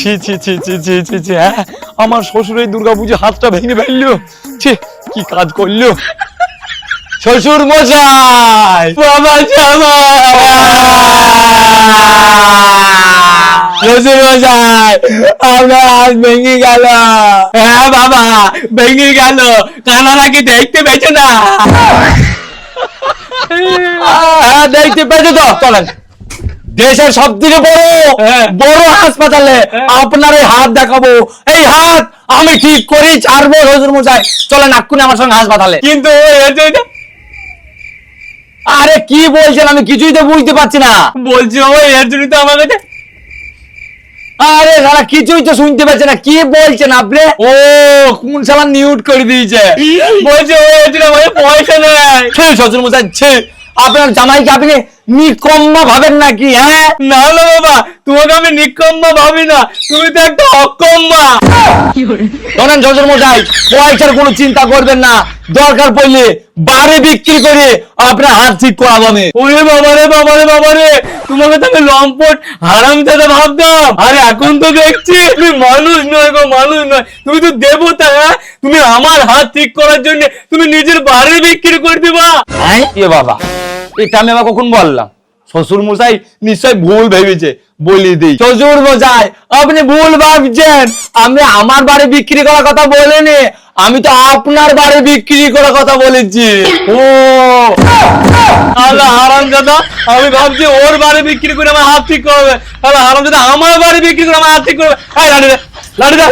ছি ছি ছি ছি ছি ছি ছি, হ্যাঁ আমার শ্বশুর এই দুর্গাপুজো হাতটা ভেঙে ফেললো। ছি, কি কাজ করলো শ্বশুর মশাই, বাবা শ্বশুর মশাই, আপনার হাত ভেঙে গেল। হ্যাঁ বাবা, ভেঙে গেল। কানারা কি দেখতে পেয়েছে না? হ্যাঁ দেখতে পেয়েছে তো। চলেন দেশের সব থেকে বড় হাসপাতালে আপনার এই হাত দেখাবো। এই হাত আমি ঠিক করেই ছাড়বো শ্বশুর মশাই। চলেন এক্ষুনি আমার সঙ্গে হাসপাতালে। কিন্তু আরে কি বলছেন, আমি কিছুই তো বুঝতে পারছি না। বলছি এর জন্য তো আমার কাছে। আরে সারা কিছুই তো শুনতে পাচ্ছে না, কি বলছেন আপনি? ও কোন শালা মিউট করে দিয়েছে। বলছে ও এর জন্য আমার পয়সা নেই। শ্বশুর মশাই, আপনার জামাইকে আপনি নিকম্মা ভাবেন নাকি? হ্যাঁ না না বাবা, তোমাকে আমি নিকম্মা ভাবি না, তুমি তো একটা অকম্মা। শোনেন শ্বশুর মশাই, পয়সার কোনো চিন্তা করবেন না, দরকার পড়লে বাড়ি বিক্রি করে আপনার হাত ঠিক করাবো আমি। ওরে বাবারে বাবারে বাবারে, তোমাকে তো আমি লম্পট হারামজাদা ভাবতাম, আর এখন তো দেখছি তুমি মানুষ নয় গো, মানুষ নয়, তুমি তো দেবতা। হ্যাঁ তুমি আমার হাত ঠিক করার জন্য তুমি নিজের বাড়ি বিক্রি করে দিবা? হ্যাঁ এ বাবা, এটা আমি আবার কখন বললাম? শ্বশুর মশাই নিশ্চয় ভুল ভেবেছে, বলি দিই। শ্বশুর মশাই আপনি ভুল ভাবছেন, আমি আমার বাড়ি বিক্রি করার কথা বলিনি, আমি তো আপনার বাড়ি বিক্রি করার কথা বলেছি। ও আল্লাহ হারামজাদা, আমি ভাবছি ওর বাড়ি বিক্রি করে আমার হাত ঠিক করবে। আল্লাহ হারামজাদা আমার বাড়ি বিক্রি করে আমার হাত ঠিক করবে। এই লাঠি দে, লাঠি দে।